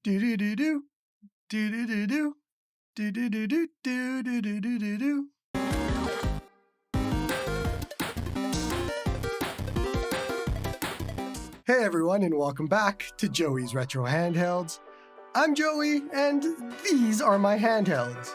Do do do do do do do do do do do do do do do do do do. Hey everyone, and welcome back to Joey's Retro Handhelds. I'm Joey, and these are my handhelds.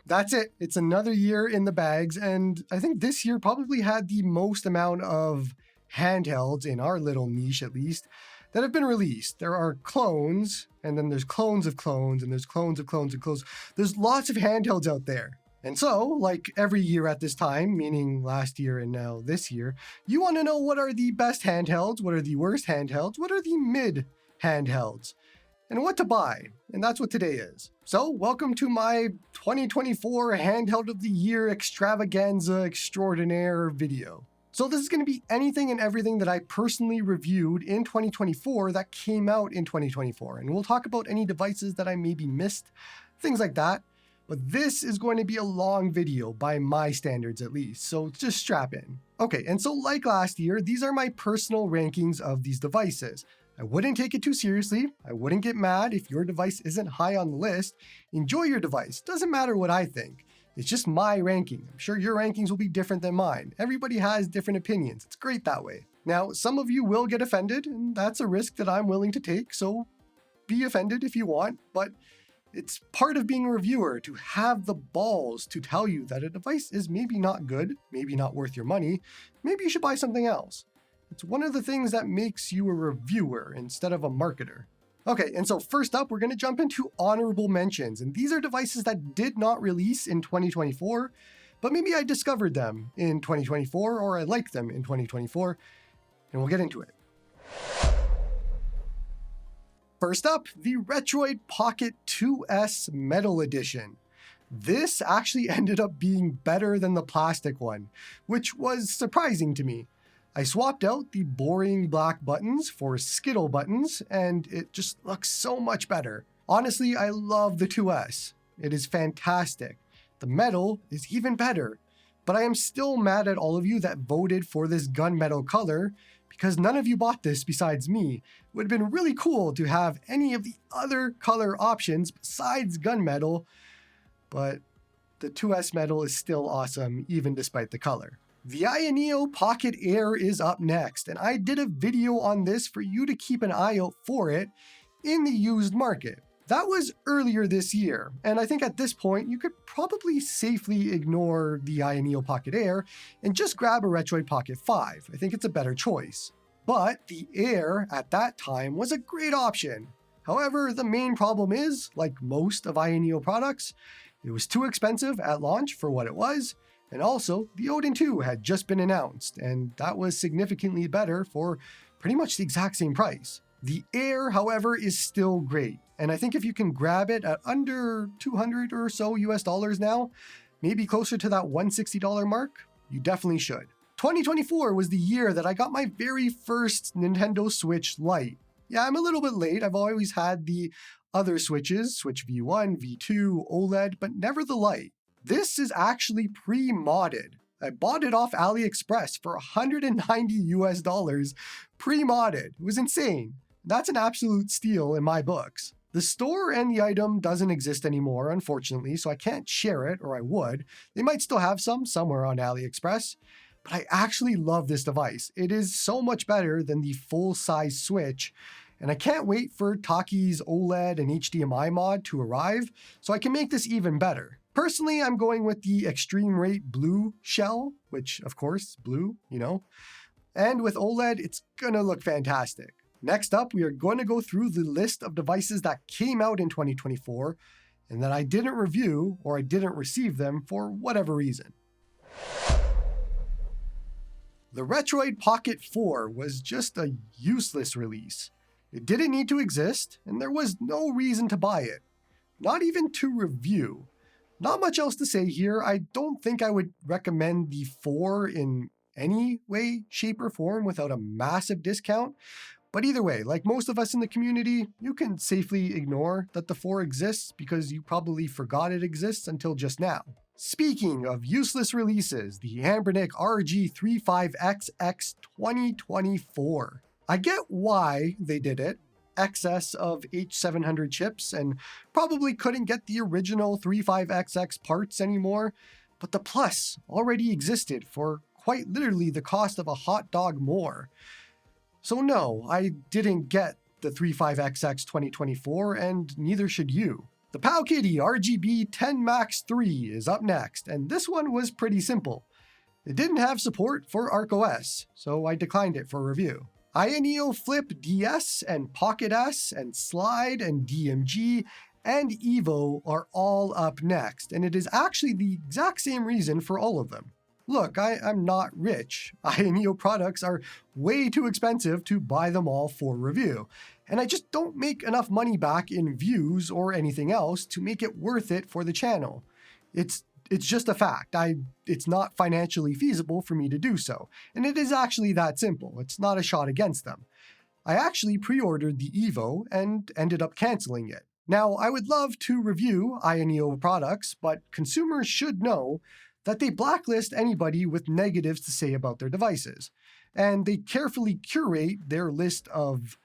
That's it. It's another year in the bags, and I think this year probably had the most amount of handhelds, in our little niche at least, that have been released. There are clones, and then there's clones of clones, and there's clones of clones of clones. There's lots of handhelds out there. And so, like every year at this time, meaning last year and now this year, you want to know what are the best handhelds, what are the worst handhelds, what are the mid handhelds, and what to buy. And that's what today is. So welcome to my 2024 Handheld of the Year Extravaganza Extraordinaire video. So this is going to be anything and everything that I personally reviewed in 2024 that came out in 2024. And we'll talk about any devices that I maybe missed, things like that. But this is going to be a long video by my standards at least, so just strap in. Okay, and so like last year, these are my personal rankings of these devices. I wouldn't take it too seriously. I wouldn't get mad if your device isn't high on the list. Enjoy your device. Doesn't matter what I think. It's just my ranking. I'm sure your rankings will be different than mine. Everybody has different opinions. It's great that way. Now, some of you will get offended, and that's a risk that I'm willing to take, so be offended if you want, but it's part of being a reviewer to have the balls to tell you that a device is maybe not good, maybe not worth your money, maybe you should buy something else. It's one of the things that makes you a reviewer instead of a marketer. Okay, and so first up, we're going to jump into honorable mentions. And these are devices that did not release in 2024, but maybe I discovered them in 2024 or I liked them in 2024, and we'll get into it. First up, the Retroid Pocket 2S Metal Edition. This actually ended up being better than the plastic one, which was surprising to me. I swapped out the boring black buttons for Skittle buttons, and it just looks so much better. Honestly, I love the 2S. It is fantastic. The metal is even better. But I am still mad at all of you that voted for this gunmetal color, because none of you bought this besides me. It would have been really cool to have any of the other color options besides gunmetal, but the 2S metal is still awesome, even despite the color. The Ayaneo Pocket Air is up next, and I did a video on this for you to keep an eye out for it in the used market. That was earlier this year, and I think at this point you could probably safely ignore the Ayaneo Pocket Air and just grab a Retroid Pocket 5. I think it's a better choice. But the Air at that time was a great option. However, the main problem is, like most of Ayaneo products, it was too expensive at launch for what it was. And also, the Odin 2 had just been announced, and that was significantly better for pretty much the exact same price. The Air, however, is still great, and I think if you can grab it at under $200 or so US dollars now, maybe closer to that $160 mark, you definitely should. 2024 was the year that I got my very first Nintendo Switch Lite. Yeah, I'm a little bit late. I've always had the other Switches, Switch V1, V2, OLED, but never the Lite. This is actually pre-modded. I bought it off AliExpress for $190 US dollars, pre-modded. It was insane. That's an absolute steal in my books. The store and the item doesn't exist anymore, unfortunately, so I can't share it, or I would. They might still have some somewhere on AliExpress, but I actually love this device. It is so much better than the full-size Switch, and I can't wait for Taki's OLED and HDMI mod to arrive so I can make this even better. Personally, I'm going with the Extreme Rate Blue shell, which of course, blue, you know. And with OLED, it's gonna look fantastic. Next up, we are going to go through the list of devices that came out in 2024 and that I didn't review or I didn't receive them for whatever reason. The Retroid Pocket 4 was just a useless release. It didn't need to exist, and there was no reason to buy it. Not even to review. Not much else to say here. I don't think I would recommend the 4 in any way, shape, or form without a massive discount. But either way, like most of us in the community, you can safely ignore that the 4 exists because you probably forgot it exists until just now. Speaking of useless releases, the Anbernic RG35XXS 2024. I get why they did it. Excess of H700 chips and probably couldn't get the original 35XX parts anymore, but the Plus already existed for quite literally the cost of a hot dog more. So no, I didn't get the 35XX 2024 and neither should you. The Powkiddy RGB10X 3 is up next, and this one was pretty simple. It didn't have support for ArcOS, so I declined it for review. Ayaneo Flip DS and Pocket S and Slide and DMG and Evo are all up next, and it is actually the exact same reason for all of them. Look, I'm not rich. Ayaneo products are way too expensive to buy them all for review, and I just don't make enough money back in views or anything else to make it worth it for the channel. It's just a fact. It's not financially feasible for me to do so, and it is actually that simple. It's not a shot against them. I actually pre-ordered the Evo and ended up canceling it. Now, I would love to review Ayaneo products, but consumers should know that they blacklist anybody with negatives to say about their devices, and they carefully curate their list of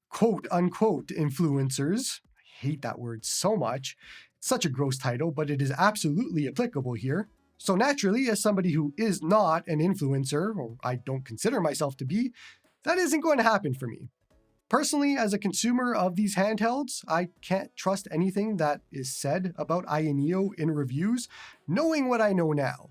quote-unquote influencers. I hate that word so much. It's such a gross title, but it is absolutely applicable here. So naturally, as somebody who is not an influencer, or I don't consider myself to be, that isn't going to happen for me. Personally, as a consumer of these handhelds, I can't trust anything that is said about Ayaneo in reviews, knowing what I know now.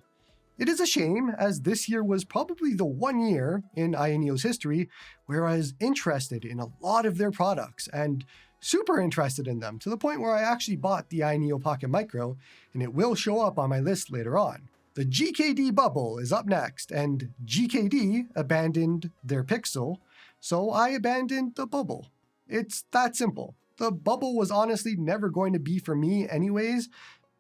It is a shame, as this year was probably the one year in Ayaneo's history where I was interested in a lot of their products and super interested in them, to the point where I actually bought the Ayaneo Pocket Micro, and it will show up on my list later on. The GKD Bubble is up next, and GKD abandoned their Pixel, so I abandoned the Bubble. It's that simple. The Bubble was honestly never going to be for me anyways,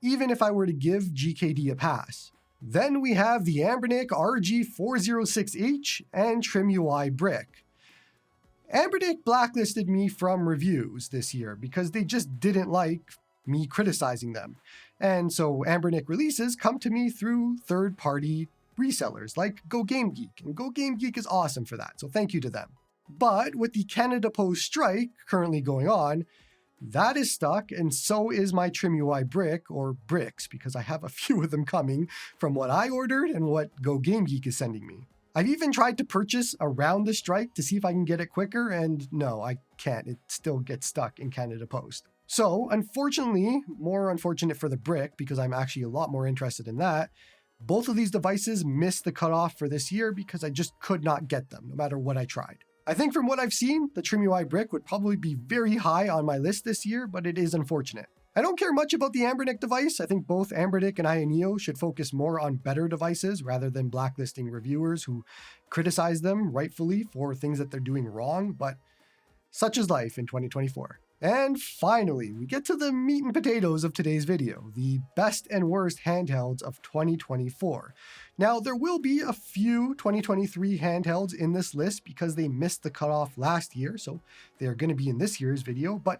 even if I were to give GKD a pass. Then we have the Anbernic RG406H and TrimUI Brick. Anbernic blacklisted me from reviews this year because they just didn't like me criticizing them. And so Anbernic releases come to me through third-party resellers like GoGameGeek, and GoGameGeek is awesome for that, so thank you to them. But with the Canada Post strike currently going on, that is stuck, and so is my TrimUI Brick, or bricks, because I have a few of them coming from what I ordered and what GoGameGeek is sending me. I've even tried to purchase around the strike to see if I can get it quicker, and no, I can't. It still gets stuck in Canada Post. So, unfortunately, more unfortunate for the Brick, because I'm actually a lot more interested in that, both of these devices missed the cutoff for this year because I just could not get them, no matter what I tried. I think from what I've seen, the TrimUI Brick would probably be very high on my list this year, but it is unfortunate. I don't care much about the Anbernic device. I think both Anbernic and Ayaneo should focus more on better devices rather than blacklisting reviewers who criticize them rightfully for things that they're doing wrong, but such is life in 2024. And finally, we get to the meat and potatoes of today's video, the best and worst handhelds of 2024. Now, there will be a few 2023 handhelds in this list because they missed the cutoff last year, so they are going to be in this year's video, but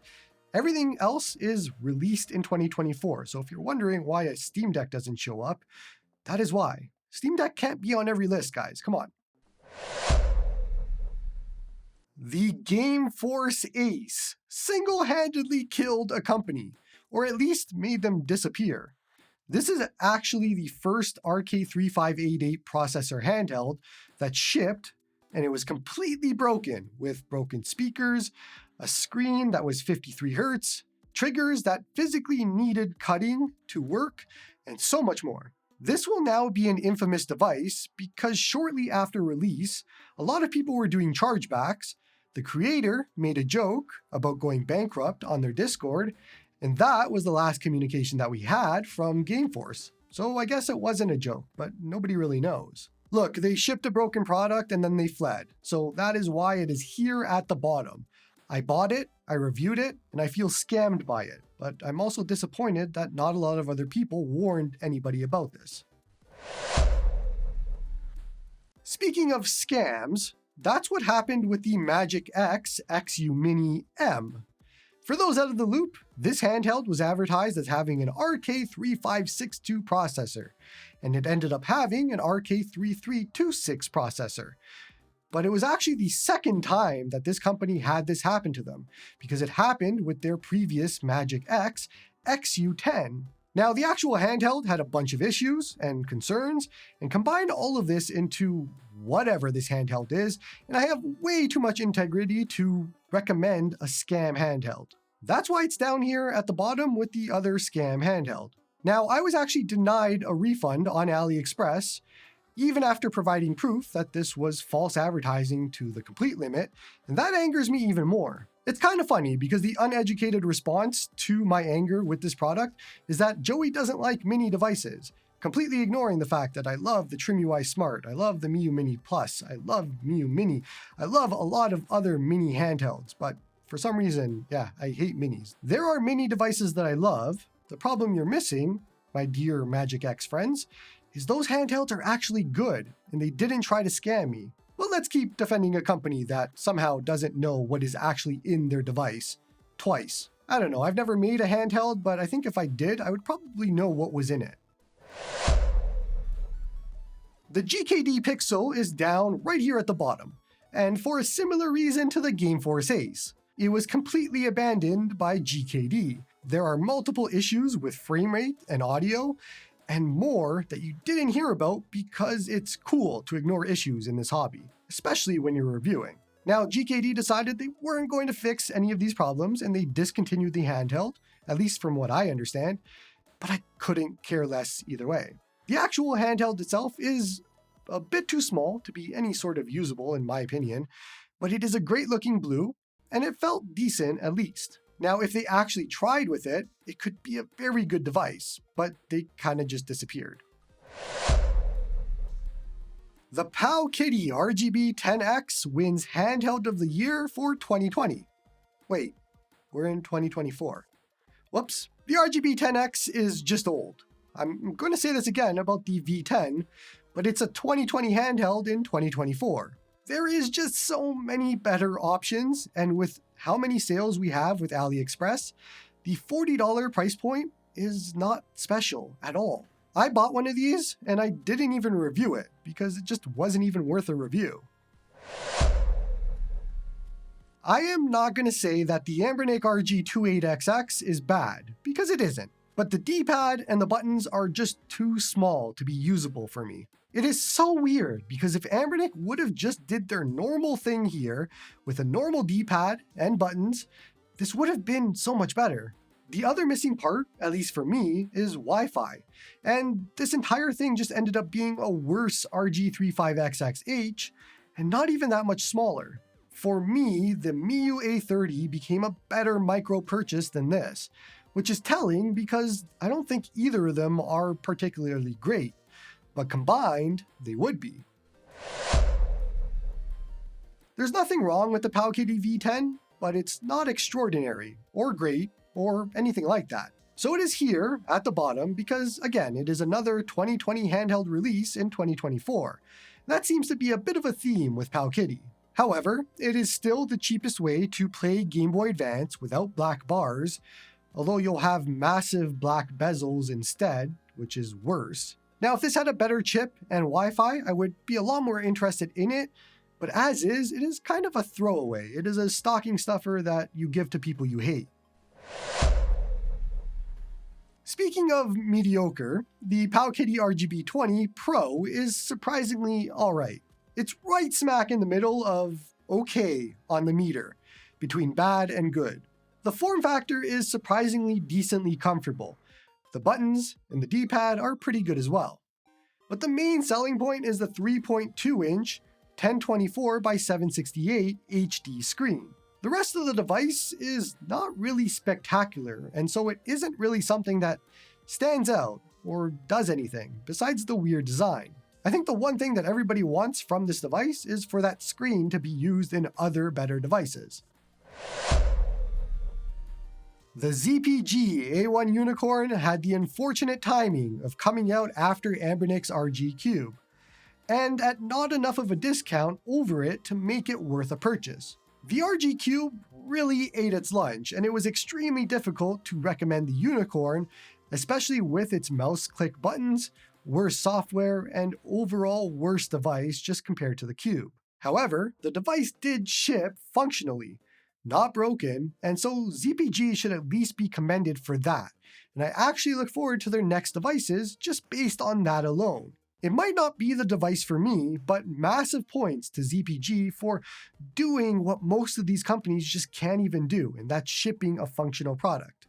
everything else is released in 2024. So if you're wondering why a Steam Deck doesn't show up, that is why. Steam Deck can't be on every list, guys. Come on. The GameForce ACE single-handedly killed a company, or at least made them disappear. This is actually the first RK3588 processor handheld that shipped, and it was completely broken, with broken speakers, a screen that was 53 Hz, triggers that physically needed cutting to work, and so much more. This will now be an infamous device because shortly after release, a lot of people were doing chargebacks. The creator made a joke about going bankrupt on their Discord, and that was the last communication that we had from GameForce. So I guess it wasn't a joke, but nobody really knows. Look, they shipped a broken product and then they fled. So that is why it is here at the bottom. I bought it, I reviewed it, and I feel scammed by it. But I'm also disappointed that not a lot of other people warned anybody about this. Speaking of scams, that's what happened with the MagicX XU Mini M. For those out of the loop, this handheld was advertised as having an RK3562 processor, and it ended up having an RK3326 processor. But it was actually the second time that this company had this happen to them, because it happened with their previous MagicX XU10. Now, the actual handheld had a bunch of issues and concerns, and combined all of this into whatever this handheld is, and I have way too much integrity to recommend a scam handheld. That's why it's down here at the bottom with the other scam handheld. Now, I was actually denied a refund on AliExpress, even after providing proof that this was false advertising to the complete limit, and that angers me even more. It's kind of funny because the uneducated response to my anger with this product is that Joey doesn't like mini devices, completely ignoring the fact that I love the TrimUI Smart, I love the Miyoo Mini Plus, I love Miyoo Mini, I love a lot of other mini handhelds, but for some reason, yeah, I hate minis. There are mini devices that I love. The problem you're missing, my dear MagicX friends, is those handhelds are actually good, and they didn't try to scam me. Well, let's keep defending a company that somehow doesn't know what is actually in their device twice. I don't know, I've never made a handheld, but I think if I did, I would probably know what was in it. The GKD Pixel is down right here at the bottom, and for a similar reason to the GameForce ACE. It was completely abandoned by GKD. There are multiple issues with frame rate and audio, and more that you didn't hear about because it's cool to ignore issues in this hobby, especially when you're reviewing. Now, GKD decided they weren't going to fix any of these problems and they discontinued the handheld, at least from what I understand, but I couldn't care less either way. The actual handheld itself is a bit too small to be any sort of usable in my opinion, but it is a great looking blue and it felt decent at least. Now, if they actually tried with it, it could be a very good device, but they kind of just disappeared. The Powkiddy RGB10X wins Handheld of the Year for 2020. Wait, we're in 2024. Whoops, the RGB10X is just old. I'm going to say this again about the V10, but it's a 2020 handheld in 2024. There is just so many better options, and with how many sales we have with AliExpress, the $40 price point is not special at all. I bought one of these and I didn't even review it because it just wasn't even worth a review. I am not going to say that the Anbernic RG28XX is bad, because it isn't, but the D-pad and the buttons are just too small to be usable for me. It is so weird because if Anbernic would have just did their normal thing here with a normal D-pad and buttons, this would have been so much better. The other missing part, at least for me, is Wi-Fi. And this entire thing just ended up being a worse RG35XXH and not even that much smaller. For me, the Miyoo A30 became a better micro purchase than this, which is telling because I don't think either of them are particularly great. But combined, they would be. There's nothing wrong with the Powkiddy V10, but it's not extraordinary, or great, or anything like that. So it is here at the bottom because, again, it is another 2020 handheld release in 2024. That seems to be a bit of a theme with Powkiddy. However, it is still the cheapest way to play Game Boy Advance without black bars, although you'll have massive black bezels instead, which is worse. Now, if this had a better chip and Wi-Fi, I would be a lot more interested in it, but as is, it is kind of a throwaway. It is a stocking stuffer that you give to people you hate. Speaking of mediocre, the Powkiddy RGB20 Pro is surprisingly alright. It's right smack in the middle of okay on the meter, between bad and good. The form factor is surprisingly decently comfortable. The buttons and the D-pad are pretty good as well. But the main selling point is the 3.2-inch 1024 by 768 HD screen. The rest of the device is not really spectacular, and so it isn't really something that stands out or does anything besides the weird design. I think the one thing that everybody wants from this device is for that screen to be used in other better devices. The ZPG A1 Unicorn had the unfortunate timing of coming out after Anbernic's RG Cube, and at not enough of a discount over it to make it worth a purchase. The RG Cube really ate its lunch, and it was extremely difficult to recommend the Unicorn, especially with its mouse click buttons, worse software, and overall worse device just compared to the Cube. However, the device did ship functionally, not broken, and so ZPG should at least be commended for that, and I actually look forward to their next devices just based on that alone. It might not be the device for me, but massive points to ZPG for doing what most of these companies just can't even do, and that's shipping a functional product.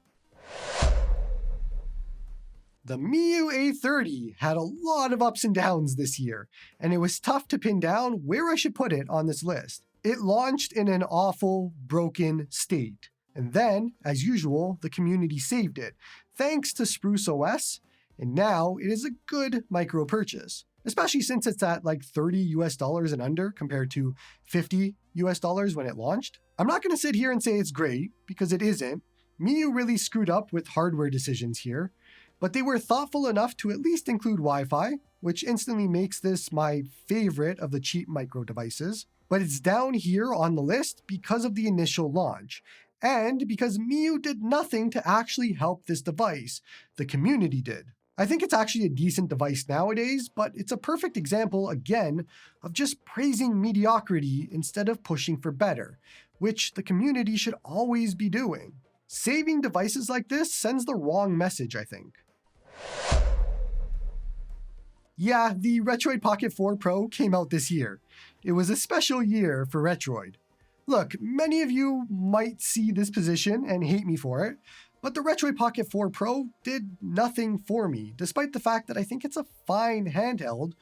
The Miyoo A30 had a lot of ups and downs this year, and it was tough to pin down where I should put it on this list. It launched in an awful, broken state, and then, as usual, the community saved it, thanks to Spruce OS, and now it is a good micro purchase, especially since it's at like $30 and under compared to $50 when it launched. I'm not going to sit here and say it's great, because it isn't. Miyoo really screwed up with hardware decisions here, but they were thoughtful enough to at least include Wi-Fi, which instantly makes this my favorite of the cheap micro devices. But it's down here on the list because of the initial launch, and because Miyoo did nothing to actually help this device. The community did. I think it's actually a decent device nowadays, but it's a perfect example, again, of just praising mediocrity instead of pushing for better, which the community should always be doing. Saving devices like this sends the wrong message, I think. Yeah, the Retroid Pocket 4 Pro came out this year. It was a special year for Retroid. Look, many of you might see this position and hate me for it, but the Retroid Pocket 4 Pro did nothing for me, despite the fact that I think it's a fine handheld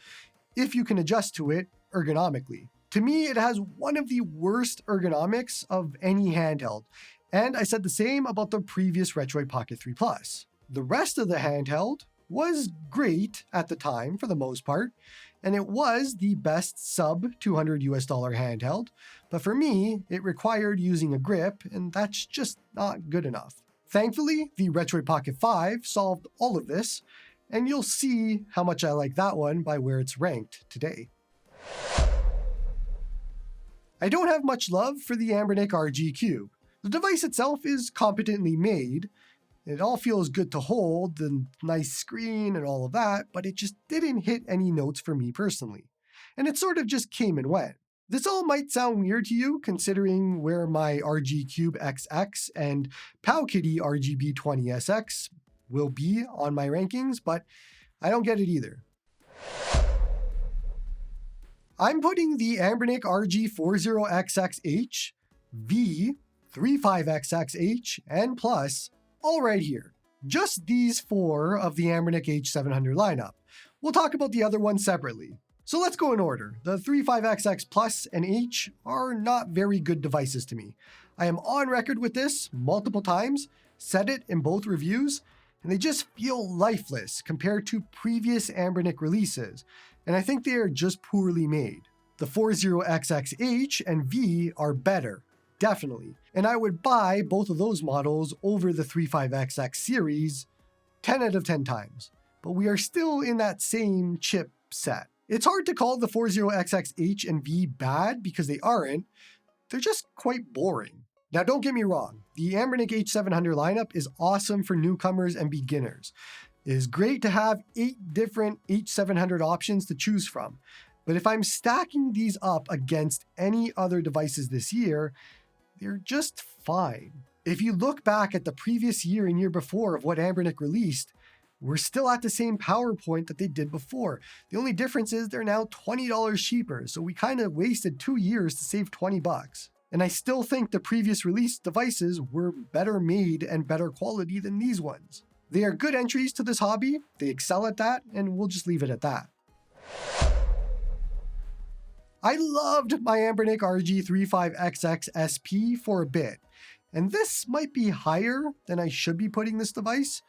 if you can adjust to it ergonomically. To me, it has one of the worst ergonomics of any handheld, and I said the same about the previous Retroid Pocket 3 Plus. The rest of the handheld was great at the time for the most part, and it was the best sub $200 handheld, but for me, it required using a grip, and that's just not good enough. Thankfully, the Retroid Pocket 5 solved all of this, and you'll see how much I like that one by where it's ranked today. I don't have much love for the Anbernic RG Cube. The device itself is competently made. It all feels good to hold, the nice screen and all of that, but it just didn't hit any notes for me personally. And it sort of just came and went. This all might sound weird to you, considering where my RG CubeXX and Powkiddy RGB20SX will be on my rankings, but I don't get it either. I'm putting the Anbernic RG40XX V35XXH, and Plus all right here. Just these four of the Anbernic H700 lineup. We'll talk about the other ones separately. So let's go in order. The 35XX Plus and H are not very good devices to me. I am on record with this multiple times, said it in both reviews, and they just feel lifeless compared to previous Anbernic releases, and I think they are just poorly made. The 40XXH and V are better, definitely, and I would buy both of those models over the 35XX series 10 out of 10 times, but we are still in that same chip set. It's hard to call the 40XXH and V bad because they aren't. They're just quite boring. Now don't get me wrong, the Anbernic H700 lineup is awesome for newcomers and beginners. It is great to have 8 different H700 options to choose from, but if I'm stacking these up against any other devices this year, they're just fine. If you look back at the previous year and year before of what Anbernic released, we're still at the same power point that they did before. The only difference is they're now $20 cheaper, so we kind of wasted 2 years to save $20. And I still think the previous release devices were better made and better quality than these ones. They are good entries to this hobby, they excel at that, and we'll just leave it at that. I loved my Anbernic RG35XXSP for a bit, and this might be higher than I should be putting this device,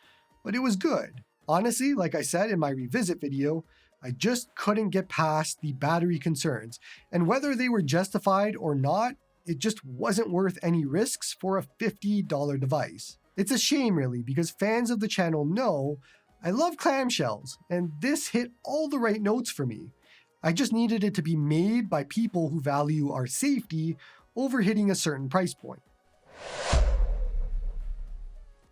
but it was good. Honestly, like I said in my revisit video, I just couldn't get past the battery concerns, and whether they were justified or not, it just wasn't worth any risks for a $50 device. It's a shame really, because fans of the channel know I love clamshells, and this hit all the right notes for me. I just needed it to be made by people who value our safety over hitting a certain price point.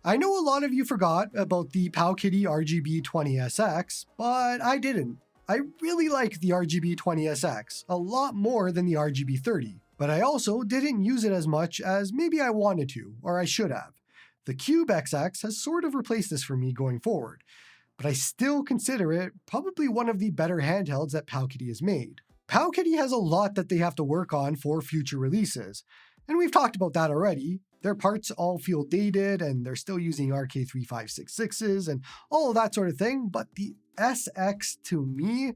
I know a lot of you forgot about the Powkiddy RGB20SX, but I didn't. I really like the RGB20SX a lot more than the RGB30, but I also didn't use it as much as maybe I wanted to, or I should have. The CubeXX has sort of replaced this for me going forward, but I still consider it probably one of the better handhelds that Powkiddy has made. Powkiddy has a lot that they have to work on for future releases, and we've talked about that already. Their parts all feel dated, and they're still using RK3566s and all of that sort of thing, but the SX to me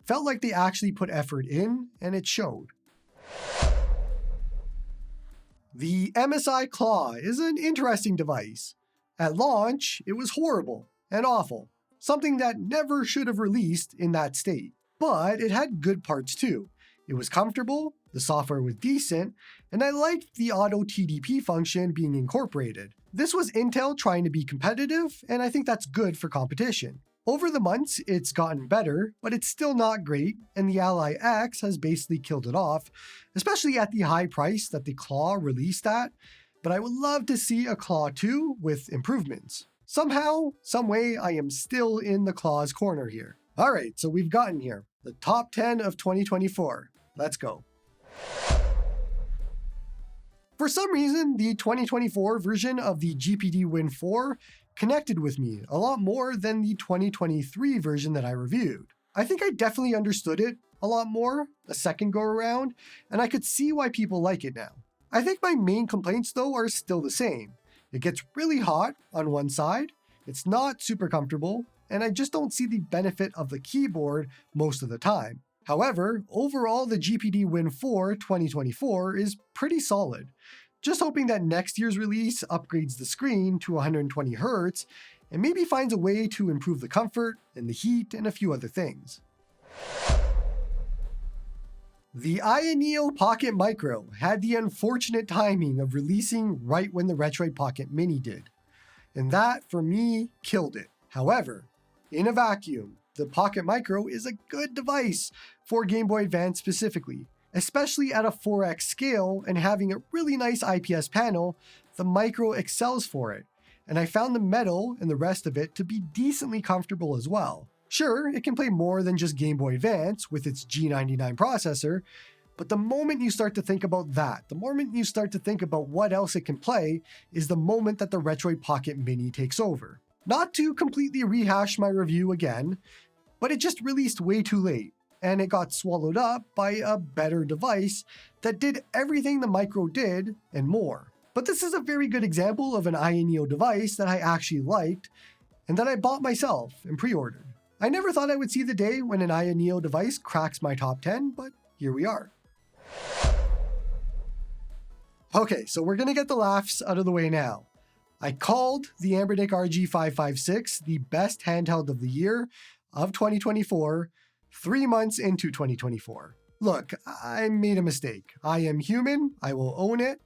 felt like they actually put effort in, and it showed. The MSI Claw is an interesting device. At launch, it was horrible and awful, something that never should have released in that state. But it had good parts too. It was comfortable, the software was decent, and I liked the auto TDP function being incorporated. This was Intel trying to be competitive, and I think that's good for competition. Over the months, it's gotten better, but it's still not great, and the Ally X has basically killed it off, especially at the high price that the Claw released at, but I would love to see a Claw 2 with improvements. Somehow, someway, I am still in the Claw's corner here. Alright, so we've gotten here. The top 10 of 2024. Let's go. For some reason, the 2024 version of the GPD Win 4 connected with me a lot more than the 2023 version that I reviewed. I think I definitely understood it a lot more a second go around, and I could see why people like it now. I think my main complaints though are still the same. It gets really hot on one side, it's not super comfortable, and I just don't see the benefit of the keyboard most of the time. However, overall the GPD Win 4 2024 is pretty solid. Just hoping that next year's release upgrades the screen to 120Hz and maybe finds a way to improve the comfort and the heat and a few other things. The Ayaneo Pocket Micro had the unfortunate timing of releasing right when the Retroid Pocket Mini did, and that, for me, killed it. However, in a vacuum, the Pocket Micro is a good device for Game Boy Advance specifically. Especially at a 4x scale and having a really nice IPS panel, the Micro excels for it, and I found the metal and the rest of it to be decently comfortable as well. Sure, it can play more than just Game Boy Advance with its G99 processor, but the moment you start to think about that, the moment you start to think about what else it can play, is the moment that the Retroid Pocket Mini takes over. Not to completely rehash my review again, but it just released way too late, and it got swallowed up by a better device that did everything the Micro did and more. But this is a very good example of an Ayaneo device that I actually liked and that I bought myself and pre-ordered. I never thought I would see the day when an Ayaneo device cracks my top 10, but here we are. Okay, so we're gonna get the laughs out of the way now. I called the Anbernic RG556 the best handheld of the year of 2024, 3 months into 2024. Look, I made a mistake. I am human, I will own it.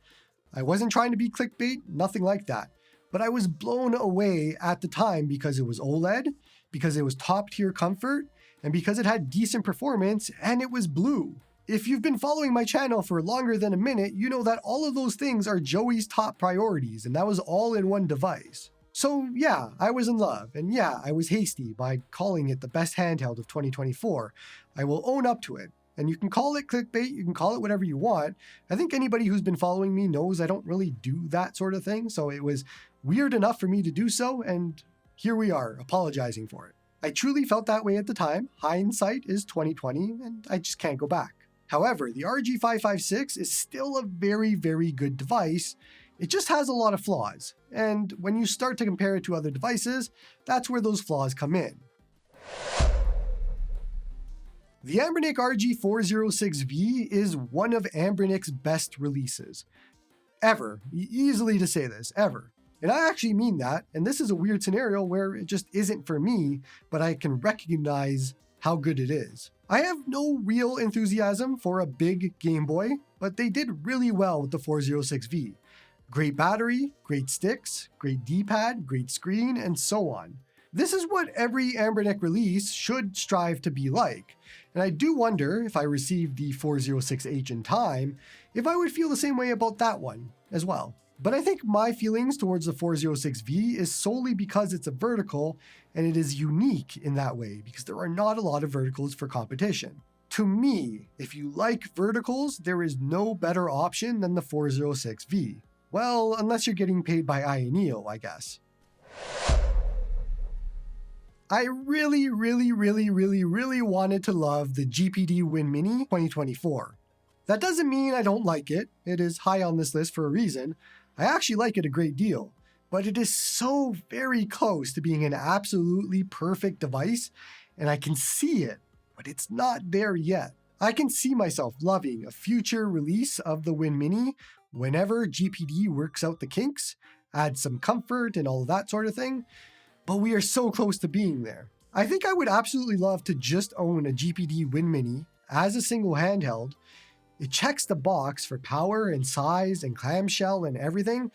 I wasn't trying to be clickbait, nothing like that. But I was blown away at the time because it was OLED, because it was top tier comfort, and because it had decent performance and it was blue. If you've been following my channel for longer than a minute, you know that all of those things are Joey's top priorities, and that was all in one device. So yeah, I was in love, and yeah, I was hasty by calling it the best handheld of 2024. I will own up to it. And you can call it clickbait, you can call it whatever you want. I think anybody who's been following me knows I don't really do that sort of thing, so it was weird enough for me to do so, and here we are, apologizing for it. I truly felt that way at the time. Hindsight is 2020, and I just can't go back. However, the RG556 is still a very, very good device. It just has a lot of flaws, and when you start to compare it to other devices, that's where those flaws come in. The Anbernic RG406V is one of Anbernic's best releases. Ever. Easily to say this, ever. And I actually mean that, and this is a weird scenario where it just isn't for me, but I can recognize how good it is. I have no real enthusiasm for a big Game Boy, but they did really well with the 406V. Great battery, great sticks, great D-pad, great screen, and so on. This is what every Anbernic release should strive to be like. And I do wonder, if I received the 406H in time, if I would feel the same way about that one as well. But I think my feelings towards the 406V is solely because it's a vertical and it is unique in that way because there are not a lot of verticals for competition. To me, if you like verticals, there is no better option than the 406V. Well, unless you're getting paid by Ayaneo, I guess. I really wanted to love the GPD Win Mini 2024. That doesn't mean I don't like it. It is high on this list for a reason. I actually like it a great deal, but it is so very close to being an absolutely perfect device, and I can see it, but it's not there yet. I can see myself loving a future release of the Win Mini whenever GPD works out the kinks, adds some comfort and all of that sort of thing, but we are so close to being there. I think I would absolutely love to just own a GPD Win Mini as a single handheld. It checks the box for power and size and clamshell and everything.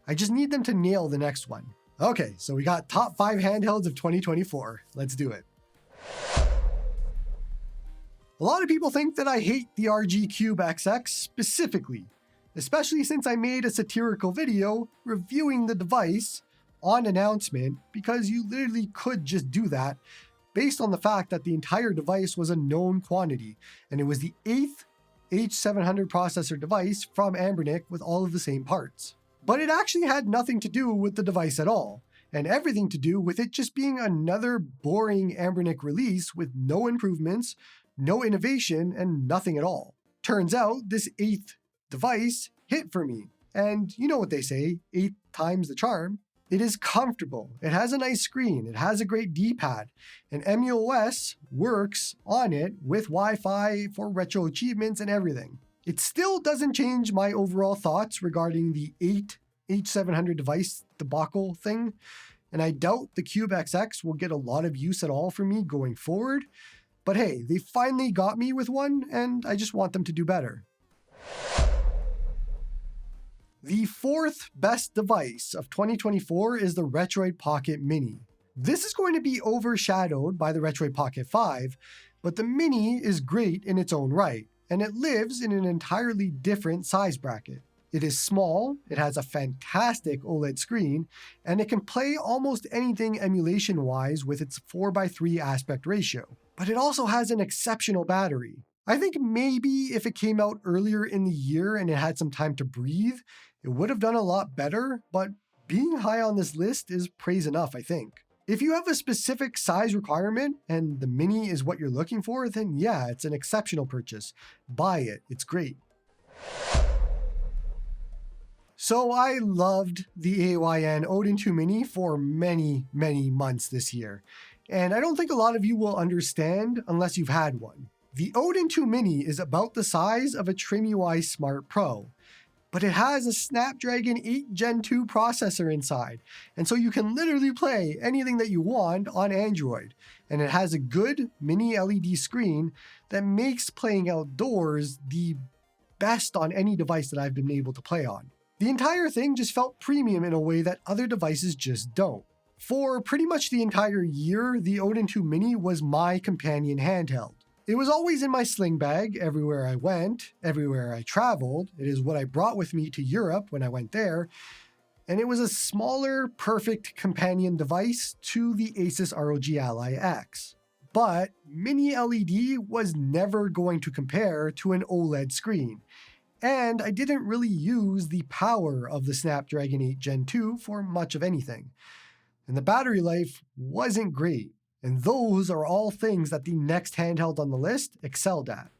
I just need them to nail the next one. Okay, so we got top 5 handhelds of 2024. Let's do it. A lot of people think that I hate the RG CubeXX specifically, especially since I made a satirical video reviewing the device on announcement because you literally could just do that based on the fact that the entire device was a known quantity and it was the 8th H700 processor device from Anbernic with all of the same parts. But it actually had nothing to do with the device at all, and everything to do with it just being another boring Anbernic release with no improvements, no innovation, and nothing at all. Turns out this 8th device hit for me, and you know what they say, 8 times the charm. It is comfortable, it has a nice screen, it has a great D-pad, and MUOS works on it with Wi-Fi for retro achievements and everything. It still doesn't change my overall thoughts regarding the 8 H700 device debacle thing, and I doubt the CubeXX will get a lot of use at all for me going forward, but hey, they finally got me with one, and I just want them to do better. The 4th best device of 2024 is the Retroid Pocket Mini. This is going to be overshadowed by the Retroid Pocket 5, but the Mini is great in its own right, and it lives in an entirely different size bracket. It is small, it has a fantastic OLED screen, and it can play almost anything emulation-wise with its 4:3 aspect ratio. But it also has an exceptional battery. I think maybe if it came out earlier in the year and it had some time to breathe, it would have done a lot better, but being high on this list is praise enough, I think. If you have a specific size requirement and the Mini is what you're looking for, then yeah, it's an exceptional purchase. Buy it, it's great. So I loved the AYN Odin 2 Mini for many months this year, and I don't think a lot of you will understand unless you've had one. The Odin 2 Mini is about the size of a TrimUI Smart Pro, but it has a Snapdragon 8 Gen 2 processor inside, and so you can literally play anything that you want on Android, and it has a good mini LED screen that makes playing outdoors the best on any device that I've been able to play on. The entire thing just felt premium in a way that other devices just don't. For pretty much the entire year, the Odin 2 Mini was my companion handheld. It was always in my sling bag everywhere I went, everywhere I traveled. It is what I brought with me to Europe when I went there. And it was a smaller, perfect companion device to the ASUS ROG Ally X. But mini LED was never going to compare to an OLED screen. And I didn't really use the power of the Snapdragon 8 Gen 2 for much of anything. And the battery life wasn't great. And those are all things that the next handheld on the list excelled at.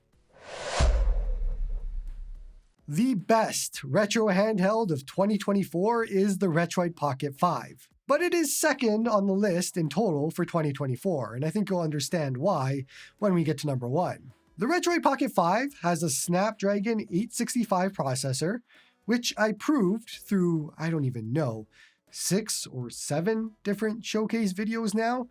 The best retro handheld of 2024 is the Retroid Pocket 5. But it is second on the list in total for 2024, and I think you'll understand why when we get to number 1. The Retroid Pocket 5 has a Snapdragon 865 processor, which I proved through, I don't even know, 6 or 7 different showcase videos now.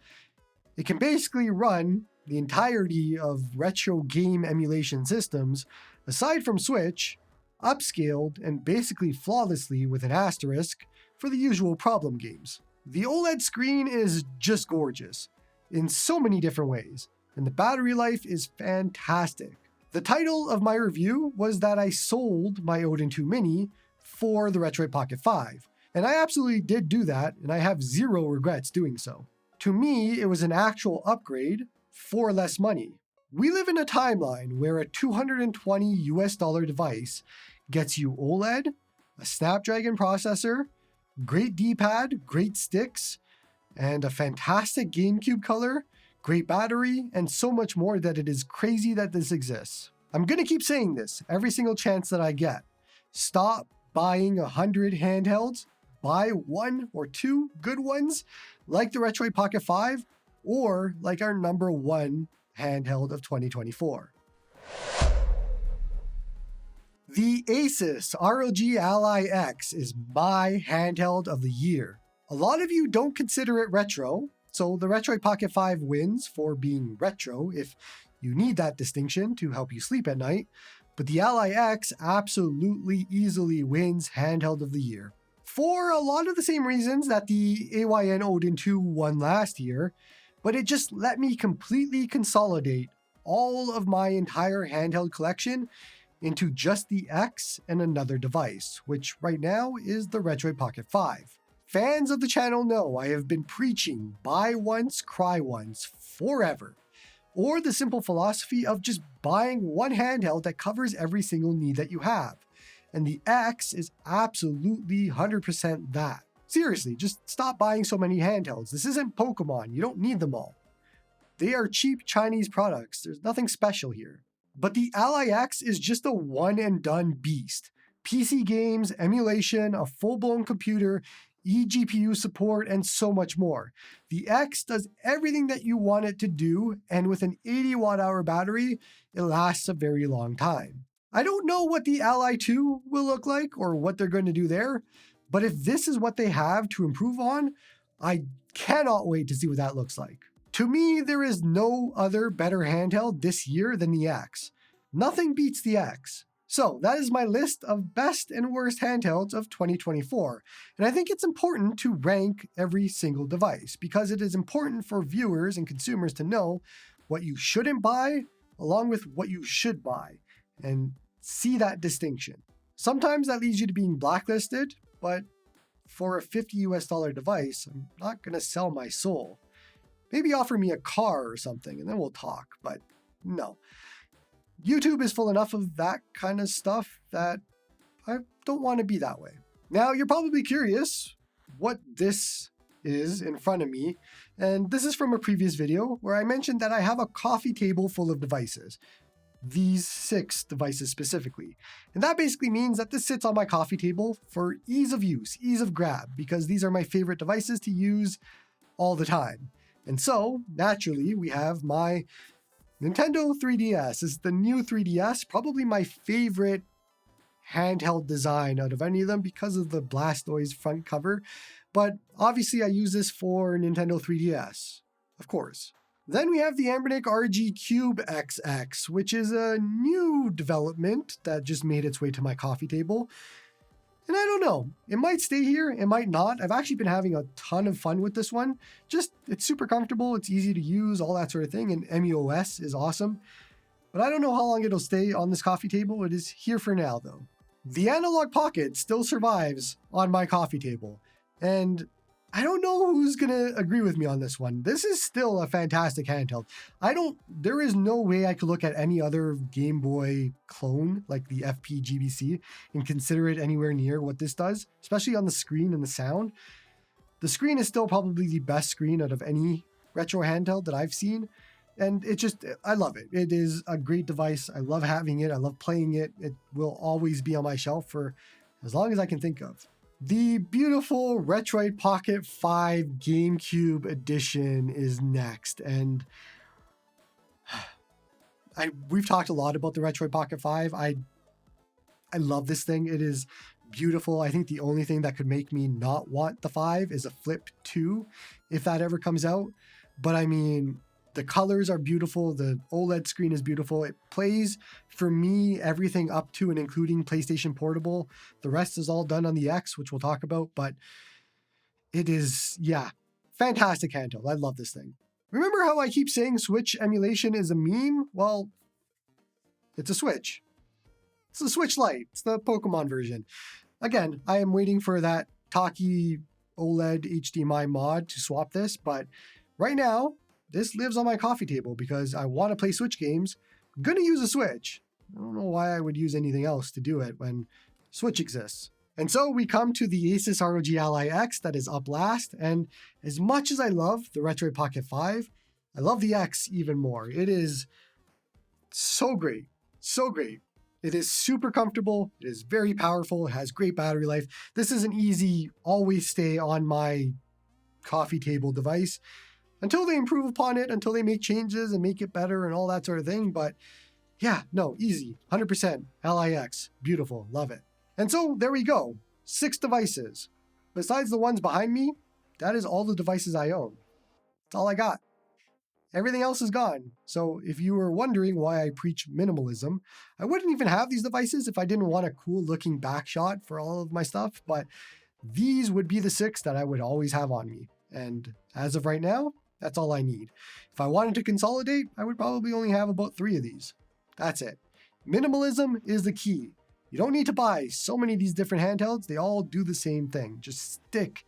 It can basically run the entirety of retro game emulation systems, aside from Switch, upscaled and basically flawlessly with an asterisk for the usual problem games. The OLED screen is just gorgeous in so many different ways, and the battery life is fantastic. The title of my review was that I sold my Odin 2 Mini for the Retroid Pocket 5, and I absolutely did do that, and I have zero regrets doing so. To me, it was an actual upgrade for less money. We live in a timeline where a $220 device gets you OLED, a Snapdragon processor, great D-pad, great sticks, and a fantastic GameCube color, great battery, and so much more that it is crazy that this exists. I'm gonna keep saying this every single chance that I get. Stop buying 100 handhelds, buy 1 or 2 good ones, like the Retroid Pocket 5, or like our number 1 handheld of 2024. The ASUS ROG Ally X is my handheld of the year. A lot of you don't consider it retro, so the Retroid Pocket 5 wins for being retro if you need that distinction to help you sleep at night, but the Ally X absolutely easily wins handheld of the year. For a lot of the same reasons that the AYN Odin 2 won last year, but it just let me completely consolidate all of my entire handheld collection into just the X and another device, which right now is the Retroid Pocket 5. Fans of the channel know I have been preaching buy once, cry once forever, or the simple philosophy of just buying one handheld that covers every single need that you have. And the X is absolutely 100% that. Seriously, just stop buying so many handhelds. This isn't Pokemon, you don't need them all. They are cheap Chinese products, there's nothing special here. But the Ally X is just a one and done beast. PC games, emulation, a full-blown computer, eGPU support, and so much more. The X does everything that you want it to do, and with an 80 watt-hour battery, it lasts a very long time. I don't know what the Ally 2 will look like or what they're going to do there, but if this is what they have to improve on, I cannot wait to see what that looks like. To me, there is no other better handheld this year than the X. Nothing beats the X. So that is my list of best and worst handhelds of 2024. And I think it's important to rank every single device because it is important for viewers and consumers to know what you shouldn't buy along with what you should buy and see that distinction. Sometimes that leads you to being blacklisted, but for a $50 US device, I'm not going to sell my soul. Maybe offer me a car or something and then we'll talk, but no. YouTube is full enough of that kind of stuff that I don't want to be that way. Now, you're probably curious what this is in front of me, and this is from a previous video where I mentioned that I have a coffee table full of devices. These 6 devices specifically. And that basically means that this sits on my coffee table for ease of use, ease of grab, because these are my favorite devices to use all the time. And so, naturally, we have my Nintendo 3DS. This is the new 3DS, probably my favorite handheld design out of any of them because of the Blastoise front cover. But obviously I use this for Nintendo 3DS, of course. Then we have the Anbernic RG CubeXX, which is a new development that just made its way to my coffee table. And I don't know, it might stay here, it might not. I've actually been having a ton of fun with this one. Just, it's super comfortable, it's easy to use, all that sort of thing, and MUOS is awesome. But I don't know how long it'll stay on this coffee table. It is here for now, though. The Analog Pocket still survives on my coffee table, and I don't know who's gonna agree with me on this one. This is still a fantastic handheld. There is no way I could look at any other Game Boy clone, like the FP-GBC, and consider it anywhere near what this does, especially on the screen and the sound. The screen is still probably the best screen out of any retro handheld that I've seen. And I love it. It is a great device. I love having it. I love playing it. It will always be on my shelf for as long as I can think of. The beautiful Retroid Pocket 5 GameCube edition is next. And we've talked a lot about the Retroid Pocket 5. I love this thing. It is beautiful. I think the only thing that could make me not want the 5 is a Flip 2, if that ever comes out. But I mean, the colors are beautiful. The OLED screen is beautiful. It plays, for me, everything up to and including PlayStation Portable. The rest is all done on the X, which we'll talk about. But it is, yeah, fantastic handheld. I love this thing. Remember how I keep saying Switch emulation is a meme? Well, it's a Switch. It's the Switch Lite. It's the Pokemon version. Again, I am waiting for that Taki OLED HDMI mod to swap this, but right now, this lives on my coffee table because I want to play Switch games. I'm going to use a Switch. I don't know why I would use anything else to do it when Switch exists. And so we come to the ASUS ROG Ally X that is up last. And as much as I love the Retroid Pocket 5, I love the X even more. It is so great. So great. It is super comfortable. It is very powerful. It has great battery life. This is an easy, always stay on my coffee table device until they improve upon it, until they make changes and make it better and all that sort of thing. But yeah, no, easy. 100%. Ally X. Beautiful. Love it. And so there we go. 6 devices. Besides the ones behind me, that is all the devices I own. That's all I got. Everything else is gone. So if you were wondering why I preach minimalism, I wouldn't even have these devices if I didn't want a cool looking back shot for all of my stuff. But these would be the 6 that I would always have on me. And as of right now, that's all I need. If I wanted to consolidate, I would probably only have about 3 of these. That's it. Minimalism is the key. You don't need to buy so many of these different handhelds. They all do the same thing. Just stick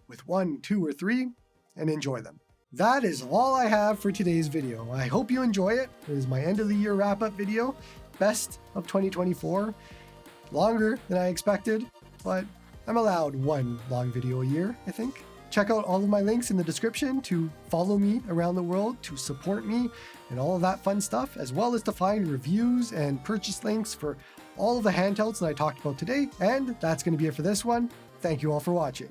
with 1, 2, or 3 and enjoy them. That is all I have for today's video. I hope you enjoy it. It is my end of the year wrap-up video. Best of 2024. Longer than I expected, but I'm allowed 1 long video a year, I think. Check out all of my links in the description to follow me around the world, to support me, and all of that fun stuff, as well as to find reviews and purchase links for all of the handhelds that I talked about today. And that's going to be it for this one. Thank you all for watching.